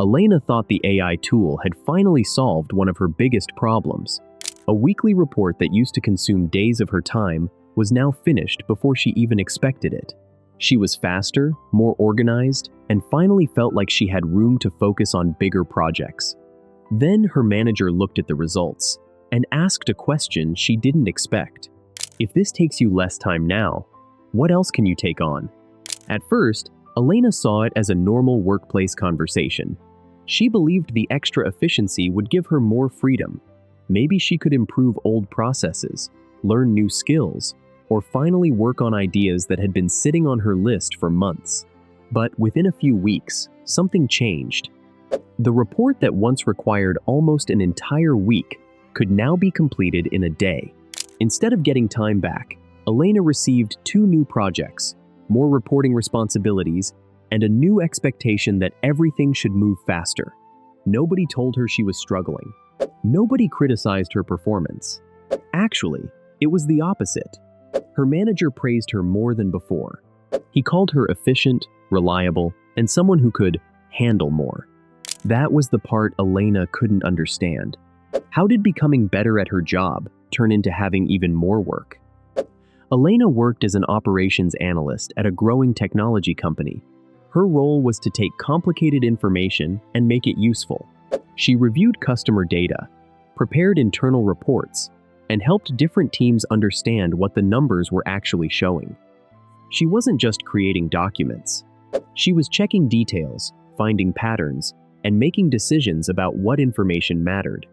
Elena thought the AI tool had finally solved one of her biggest problems. A weekly report that used to consume days of her time was now finished before she even expected it. She was faster, more organized, and finally felt like she had room to focus on bigger projects. Then her manager looked at the results and asked a question she didn't expect. If this takes you less time now, what else can you take on? At first, Elena saw it as a normal workplace conversation. She believed the extra efficiency would give her more freedom. Maybe she could improve old processes, learn new skills, or finally work on ideas that had been sitting on her list for months. But within a few weeks, something changed. The report that once required almost an entire week could now be completed in a day. Instead of getting time back, Elena received 2 new projects, more reporting responsibilities, and a new expectation that everything should move faster. Nobody told her she was struggling. Nobody criticized her performance. Actually, it was the opposite. Her manager praised her more than before. He called her efficient, reliable, and someone who could handle more. That was the part Elena couldn't understand. How did becoming better at her job turn into having even more work? Elena worked as an operations analyst at a growing technology company. Her role was to take complicated information and make it useful. She reviewed customer data, prepared internal reports, and helped different teams understand what the numbers were actually showing. She wasn't just creating documents. She was checking details, finding patterns, and making decisions about what information mattered.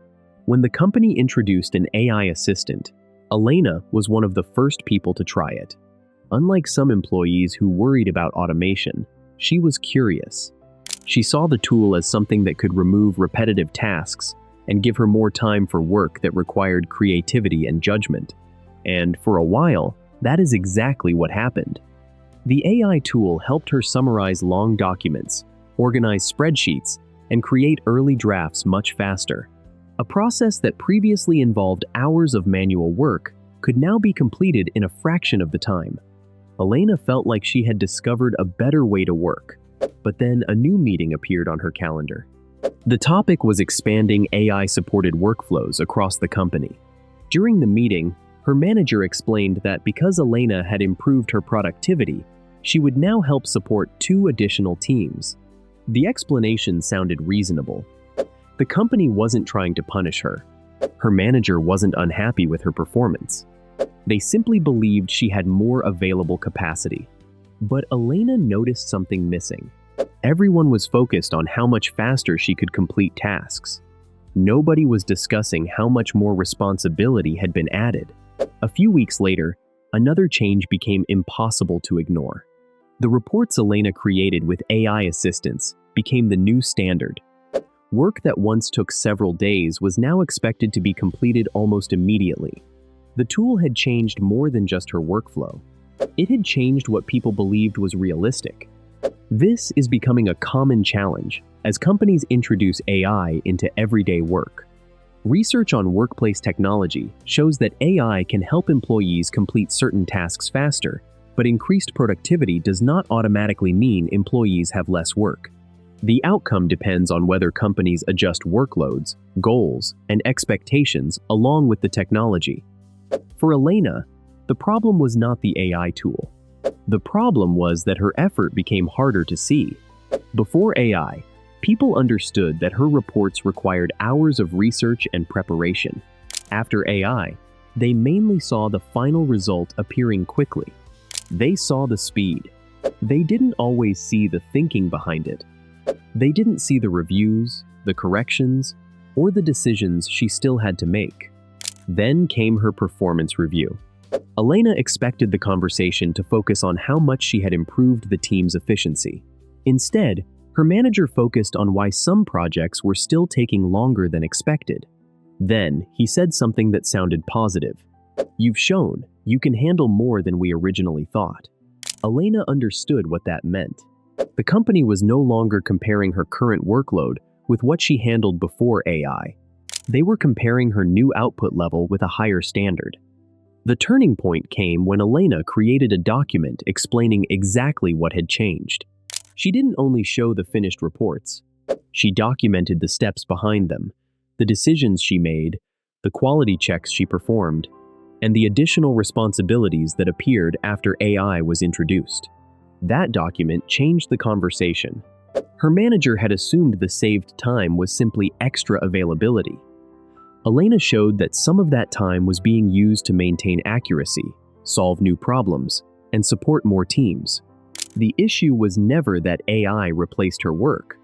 When the company introduced an AI assistant, Elena was one of the first people to try it. Unlike some employees who worried about automation, she was curious. She saw the tool as something that could remove repetitive tasks and give her more time for work that required creativity and judgment. And for a while, that is exactly what happened. The AI tool helped her summarize long documents, organize spreadsheets, and create early drafts much faster. A process that previously involved hours of manual work could now be completed in a fraction of the time. Elena felt like she had discovered a better way to work, but then a new meeting appeared on her calendar. The topic was expanding AI-supported workflows across the company. During the meeting, her manager explained that because Elena had improved her productivity, she would now help support 2 additional teams. The explanation sounded reasonable. The company wasn't trying to punish her. Her manager wasn't unhappy with her performance. They simply believed she had more available capacity. But Elena noticed something missing. Everyone was focused on how much faster she could complete tasks. Nobody was discussing how much more responsibility had been added. A few weeks later, another change became impossible to ignore. The reports Elena created with AI assistance became the new standard. Work that once took several days was now expected to be completed almost immediately. The tool had changed more than just her workflow. It had changed what people believed was realistic. This is becoming a common challenge as companies introduce AI into everyday work. Research on workplace technology shows that AI can help employees complete certain tasks faster, but increased productivity does not automatically mean employees have less work. The outcome depends on whether companies adjust workloads, goals, and expectations along with the technology. For Elena, the problem was not the AI tool. The problem was that her effort became harder to see. Before AI, people understood that her reports required hours of research and preparation. After AI, they mainly saw the final result appearing quickly. They saw the speed. They didn't always see the thinking behind it. They didn't see the reviews, the corrections, or the decisions she still had to make. Then came her performance review. Elena expected the conversation to focus on how much she had improved the team's efficiency. Instead, her manager focused on why some projects were still taking longer than expected. Then, he said something that sounded positive. "You've shown you can handle more than we originally thought." Elena understood what that meant. The company was no longer comparing her current workload with what she handled before AI. They were comparing her new output level with a higher standard. The turning point came when Elena created a document explaining exactly what had changed. She didn't only show the finished reports, She documented the steps behind them, the decisions she made, the quality checks she performed, and the additional responsibilities that appeared after AI was introduced. That document changed the conversation. Her manager had assumed the saved time was simply extra availability. Elena showed that some of that time was being used to maintain accuracy, solve new problems, and support more teams. The issue was never that AI replaced her work.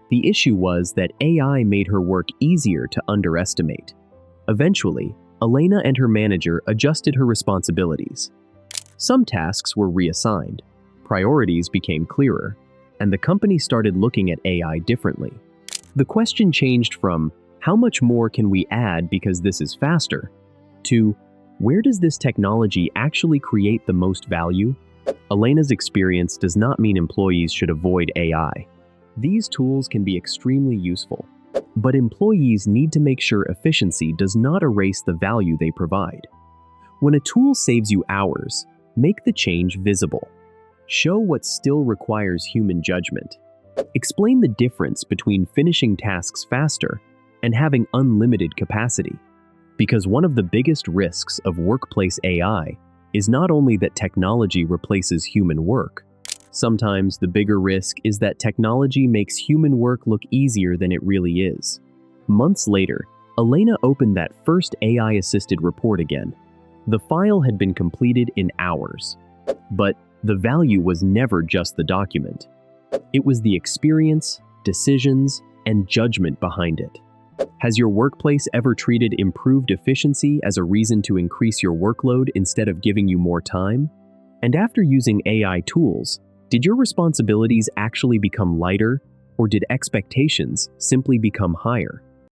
The issue was that AI made her work easier to underestimate. Eventually, Elena and her manager adjusted her responsibilities. Some tasks were reassigned, priorities became clearer, and the company started looking at AI differently. The question changed from, how much more can we add because this is faster, to, where does this technology actually create the most value? Elena's experience does not mean employees should avoid AI. These tools can be extremely useful, but employees need to make sure efficiency does not erase the value they provide. When a tool saves you hours, make the change visible. Show what still requires human judgment. Explain the difference between finishing tasks faster and having unlimited capacity. Because one of the biggest risks of workplace AI is not only that technology replaces human work. Sometimes the bigger risk is that technology makes human work look easier than it really is. Months later, Elena opened that first AI-assisted report again. The file had been completed in hours. But the value was never just the document. It was the experience, decisions, and judgment behind it. Has your workplace ever treated improved efficiency as a reason to increase your workload instead of giving you more time? And after using AI tools, did your responsibilities actually become lighter, or did expectations simply become higher?